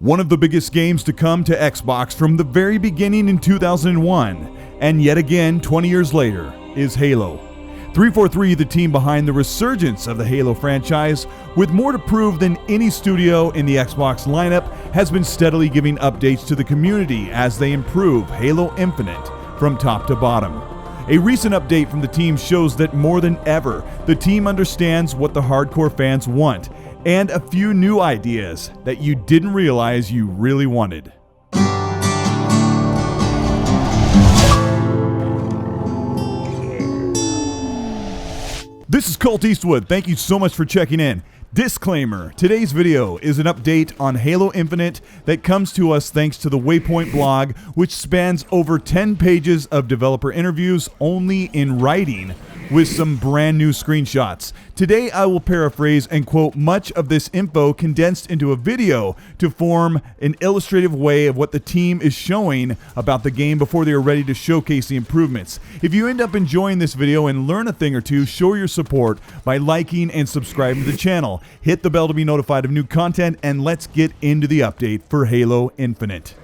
One of the biggest games to come to Xbox from the very beginning in 2001, and yet again 20 years later, is Halo. 343, the team behind the resurgence of the Halo franchise, with more to prove than any studio in the Xbox lineup, has been steadily giving updates to the community as they improve Halo Infinite from top to bottom. A recent update from the team shows that more than ever, the team understands what the hardcore fans want, and a few new ideas that you didn't realize you really wanted. This is Colteastwood. Thank you so much for checking in. Disclaimer, today's video is an update on Halo Infinite that comes to us thanks to the Waypoint blog, which spans over 10 pages of developer interviews only in writing, with some brand new screenshots. Today I will paraphrase and quote much of this info condensed into a video to form an illustrative way of what the team is showing about the game before they are ready to showcase the improvements. If you end up enjoying this video and learn a thing or two, show your support by liking and subscribing to the channel. Hit the bell to be notified of new content, and let's get into the update for Halo Infinite.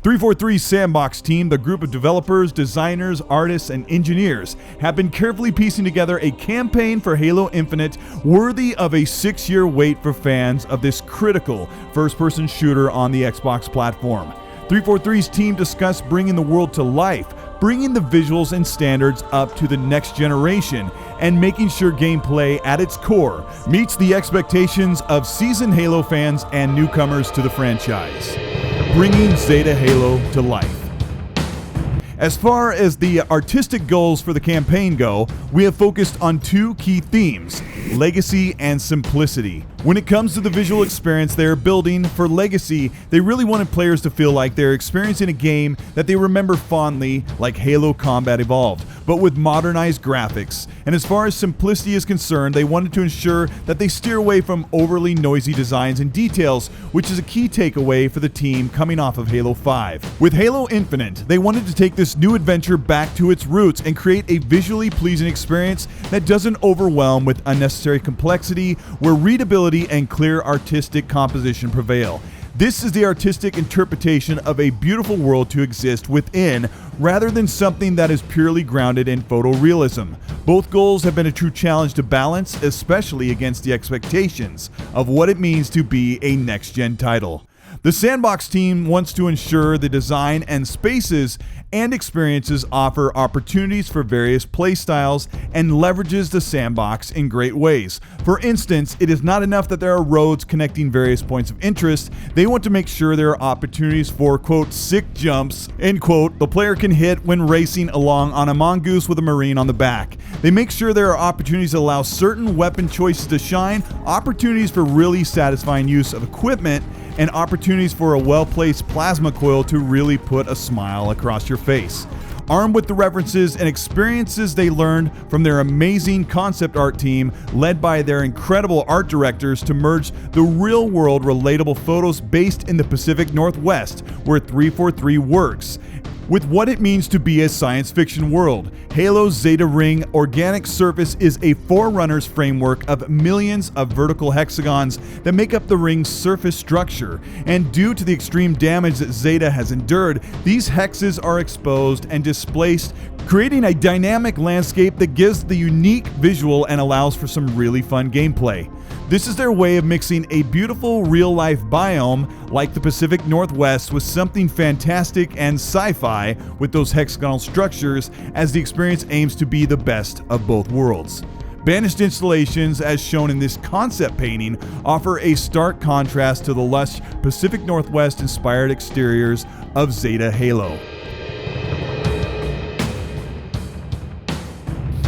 343 Sandbox team, the group of developers, designers, artists, and engineers, have been carefully piecing together a campaign for Halo Infinite worthy of a 6-year wait for fans of this critical first-person shooter on the Xbox platform. 343's team discussed bringing the world to life, bringing the visuals and standards up to the next generation, and making sure gameplay at its core meets the expectations of seasoned Halo fans and newcomers to the franchise. Bringing Zeta Halo to life. As far as the artistic goals for the campaign go, we have focused on two key themes: legacy and simplicity. When it comes to the visual experience they are building for Legacy, they really wanted players to feel like they're experiencing a game that they remember fondly, like Halo Combat Evolved, but with modernized graphics. And as far as simplicity is concerned, they wanted to ensure that they steer away from overly noisy designs and details, which is a key takeaway for the team coming off of Halo 5. With Halo Infinite, they wanted to take this new adventure back to its roots and create a visually pleasing experience that doesn't overwhelm with unnecessary complexity, where readability and clear artistic composition prevail. This is the artistic interpretation of a beautiful world to exist within, rather than something that is purely grounded in photorealism. Both goals have been a true challenge to balance, especially against the expectations of what it means to be a next-gen title. The Sandbox team wants to ensure the design and spaces and experiences offer opportunities for various playstyles and leverages the sandbox in great ways. For instance, it is not enough that there are roads connecting various points of interest. They want to make sure there are opportunities for, quote, sick jumps, end quote, the player can hit when racing along on a mongoose with a marine on the back. They make sure there are opportunities that allow certain weapon choices to shine, opportunities for really satisfying use of equipment, and opportunities for a well-placed plasma coil to really put a smile across your face. Armed with the references and experiences they learned from their amazing concept art team, led by their incredible art directors, to merge the real-world relatable photos based in the Pacific Northwest, where 343 works, with what it means to be a science fiction world. Halo's Zeta Ring organic surface is a forerunner's framework of millions of vertical hexagons that make up the ring's surface structure, and due to the extreme damage that Zeta has endured, these hexes are exposed and displaced, creating a dynamic landscape that gives the unique visual and allows for some really fun gameplay. This is their way of mixing a beautiful real-life biome like the Pacific Northwest with something fantastic and sci-fi with those hexagonal structures, as the experience aims to be the best of both worlds. Banished installations, as shown in this concept painting, offer a stark contrast to the lush Pacific Northwest-inspired exteriors of Zeta Halo.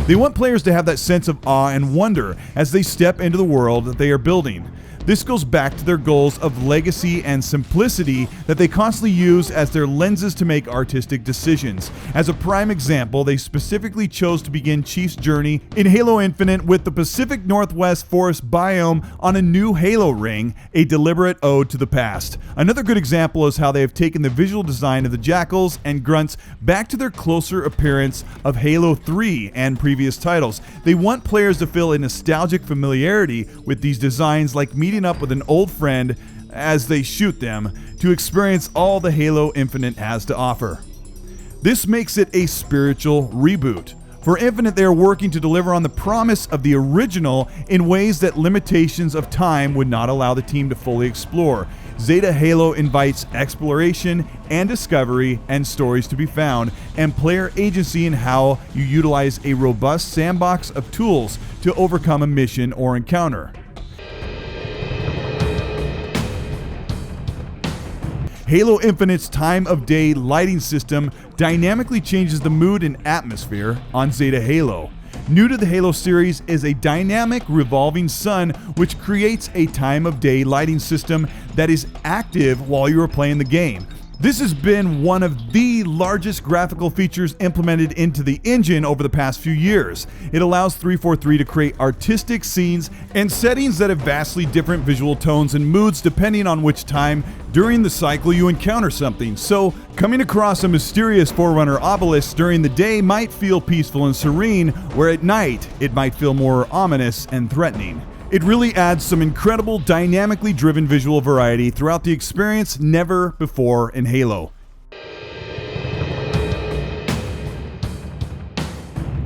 They want players to have that sense of awe and wonder as they step into the world that they are building. This goes back to their goals of legacy and simplicity that they constantly use as their lenses to make artistic decisions. As a prime example, they specifically chose to begin Chief's journey in Halo Infinite with the Pacific Northwest forest biome on a new Halo ring, a deliberate ode to the past. Another good example is how they have taken the visual design of the jackals and grunts back to their closer appearance of Halo 3 and previous titles. They want players to feel a nostalgic familiarity with these designs, like meeting up with an old friend as they shoot them, to experience all the Halo Infinite has to offer. This makes it a spiritual reboot. For Infinite, they are working to deliver on the promise of the original in ways that limitations of time would not allow the team to fully explore. Zeta Halo invites exploration and discovery and stories to be found, and player agency in how you utilize a robust sandbox of tools to overcome a mission or encounter. Halo Infinite's time of day lighting system dynamically changes the mood and atmosphere on Zeta Halo. New to the Halo series is a dynamic revolving sun, which creates a time of day lighting system that is active while you are playing the game. This has been one of the largest graphical features implemented into the engine over the past few years. It allows 343 to create artistic scenes and settings that have vastly different visual tones and moods depending on which time during the cycle you encounter something. So, coming across a mysterious Forerunner obelisk during the day might feel peaceful and serene, where at night it might feel more ominous and threatening. It really adds some incredible, dynamically driven visual variety throughout the experience never before in Halo.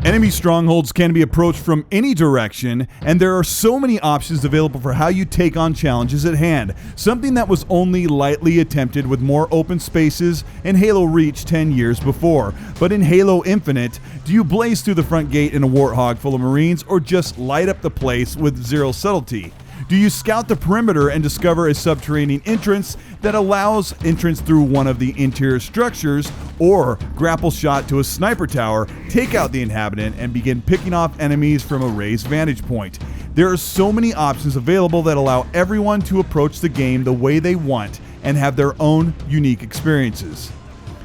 Enemy strongholds can be approached from any direction, and there are so many options available for how you take on challenges at hand, something that was only lightly attempted with more open spaces in Halo Reach 10 years before. But in Halo Infinite, do you blaze through the front gate in a Warthog full of Marines, or just light up the place with zero subtlety? Do you scout the perimeter and discover a subterranean entrance that allows entrance through one of the interior structures, or grapple shot to a sniper tower, take out the inhabitant, and begin picking off enemies from a raised vantage point? There are so many options available that allow everyone to approach the game the way they want and have their own unique experiences.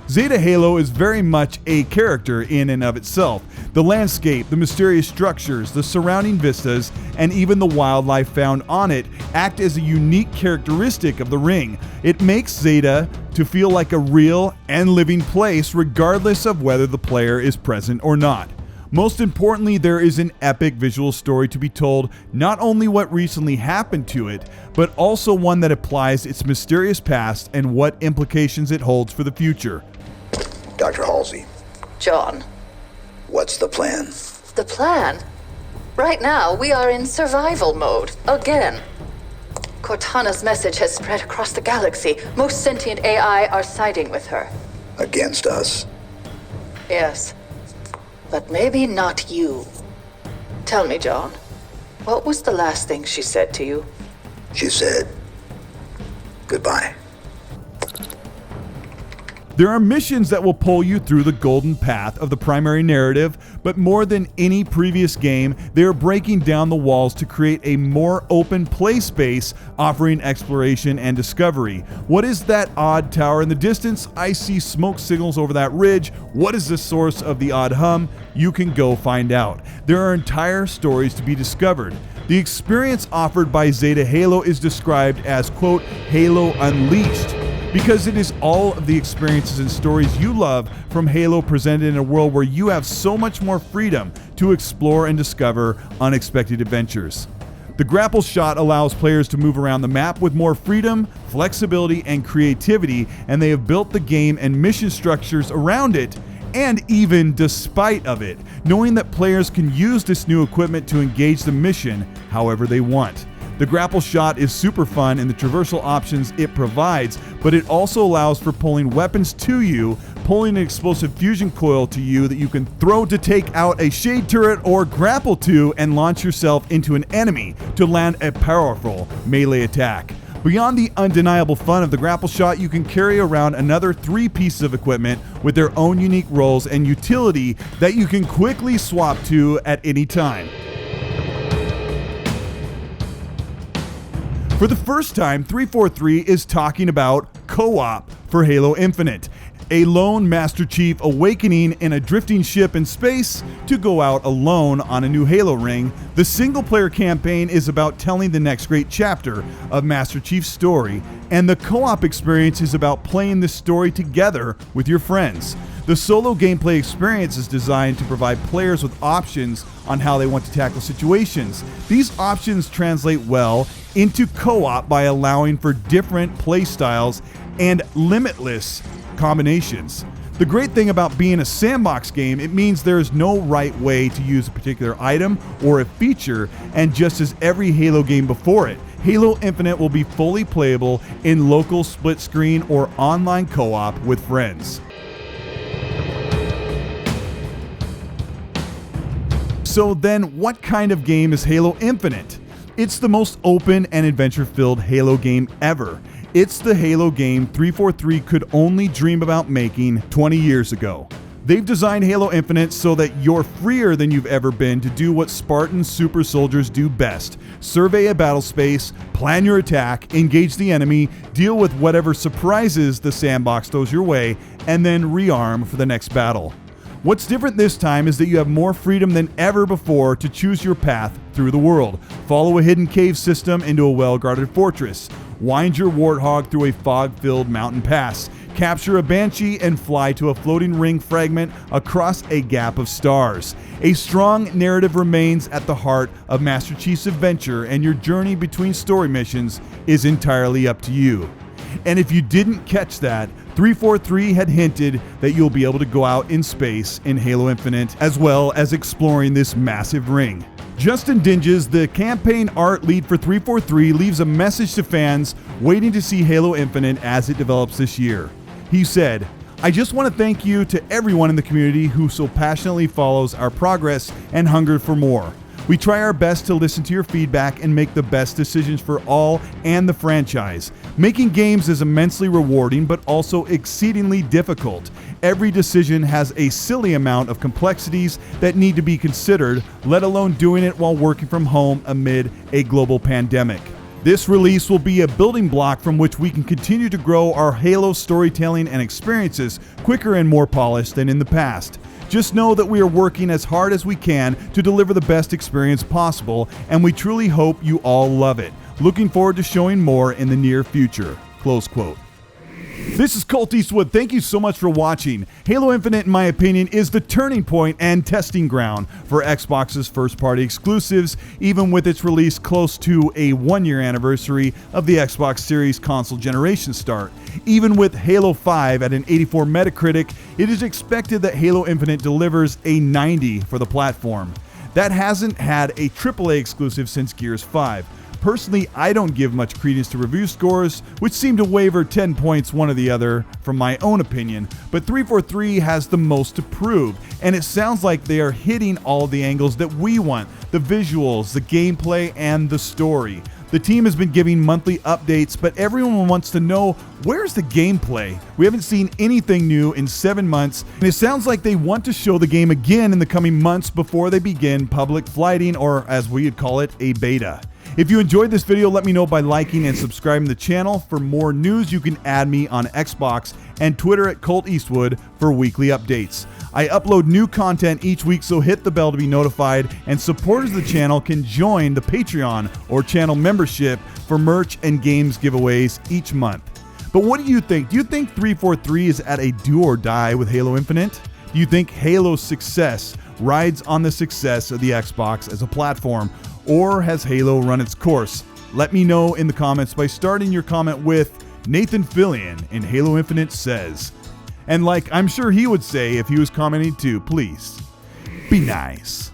Zeta Halo is very much a character in and of itself. The landscape, the mysterious structures, the surrounding vistas, and even the wildlife found on it act as a unique characteristic of the ring. It makes Zeta to feel like a real and living place regardless of whether the player is present or not. Most importantly, there is an epic visual story to be told, not only what recently happened to it, but also one that applies its mysterious past and what implications it holds for the future. Dr. Halsey. John. What's the plan? The plan? Right now, we are in survival mode, again. Cortana's message has spread across the galaxy. Most sentient AI are siding with her. Against us? Yes. But maybe not you. Tell me, John, what was the last thing she said to you? She said, goodbye. There are missions that will pull you through the golden path of the primary narrative, but more than any previous game, they are breaking down the walls to create a more open play space, offering exploration and discovery. What is that odd tower in the distance? I see smoke signals over that ridge. What is the source of the odd hum? You can go find out. There are entire stories to be discovered. The experience offered by Zeta Halo is described as, quote, Halo Unleashed, because it is all of the experiences and stories you love from Halo presented in a world where you have so much more freedom to explore and discover unexpected adventures. The grapple shot allows players to move around the map with more freedom, flexibility, and creativity, and they have built the game and mission structures around it, and even despite of it, knowing that players can use this new equipment to engage the mission however they want. The grapple shot is super fun in the traversal options it provides, but it also allows for pulling weapons to you, pulling an explosive fusion coil to you that you can throw to take out a shade turret, or grapple to and launch yourself into an enemy to land a powerful melee attack. Beyond the undeniable fun of the grapple shot, you can carry around another 3 pieces of equipment with their own unique roles and utility that you can quickly swap to at any time. For the first time, 343 is talking about co-op for Halo Infinite. A lone Master Chief awakening in a drifting ship in space to go out alone on a new Halo ring. The single-player campaign is about telling the next great chapter of Master Chief's story, and the co-op experience is about playing this story together with your friends. The solo gameplay experience is designed to provide players with options on how they want to tackle situations. These options translate well into co-op by allowing for different play styles and limitless combinations. The great thing about being a sandbox game, it means there is no right way to use a particular item or a feature, and just as every Halo game before it, Halo Infinite will be fully playable in local split screen or online co-op with friends. So then, what kind of game is Halo Infinite? It's the most open and adventure-filled Halo game ever. It's the Halo game 343 could only dream about making 20 years ago. They've designed Halo Infinite so that you're freer than you've ever been to do what Spartan super soldiers do best: survey a battle space, plan your attack, engage the enemy, deal with whatever surprises the sandbox throws your way, and then rearm for the next battle. What's different this time is that you have more freedom than ever before to choose your path through the world. Follow a hidden cave system into a well-guarded fortress. Wind your warthog through a fog-filled mountain pass. Capture a banshee and fly to a floating ring fragment across a gap of stars. A strong narrative remains at the heart of Master Chief's adventure, and your journey between story missions is entirely up to you. And if you didn't catch that, 343 had hinted that you'll be able to go out in space in Halo Infinite, as well as exploring this massive ring. Justin Dinges, the campaign art lead for 343, leaves a message to fans waiting to see Halo Infinite as it develops this year. He said, "I just want to thank you to everyone in the community who so passionately follows our progress and hunger for more. We try our best to listen to your feedback and make the best decisions for all and the franchise. Making games is immensely rewarding, but also exceedingly difficult. Every decision has a silly amount of complexities that need to be considered, let alone doing it while working from home amid a global pandemic. This release will be a building block from which we can continue to grow our Halo storytelling and experiences quicker and more polished than in the past. Just know that we are working as hard as we can to deliver the best experience possible, and we truly hope you all love it. Looking forward to showing more in the near future." Close quote. This is Colteastwood. Thank you so much for watching. Halo Infinite, in my opinion, is the turning point and testing ground for Xbox's first-party exclusives, even with its release close to a one-year anniversary of the Xbox Series console generation start. Even with Halo 5 at an 84 Metacritic, it is expected that Halo Infinite delivers a 90 for the platform. That hasn't had a AAA exclusive since Gears 5. Personally, I don't give much credence to review scores, which seem to waver 10 points one or the other from my own opinion, but 343 has the most to prove, and it sounds like they are hitting all of the angles that we want: the visuals, the gameplay, and the story. The team has been giving monthly updates, but everyone wants to know, where's the gameplay? We haven't seen anything new in 7 months, and it sounds like they want to show the game again in the coming months before they begin public flighting, or as we would call it, a beta. If you enjoyed this video, let me know by liking and subscribing to the channel. For more news, you can add me on Xbox and Twitter at Colteastwood for weekly updates. I upload new content each week, so hit the bell to be notified, and supporters of the channel can join the Patreon or channel membership for merch and games giveaways each month. But what do you think? Do you think 343 is at a do or die with Halo Infinite? Do you think Halo's success rides on the success of the Xbox as a platform? Or has Halo run its course? Let me know in the comments by starting your comment with "Nathan Fillion in Halo Infinite says." And like I'm sure he would say if he was commenting too, please be nice.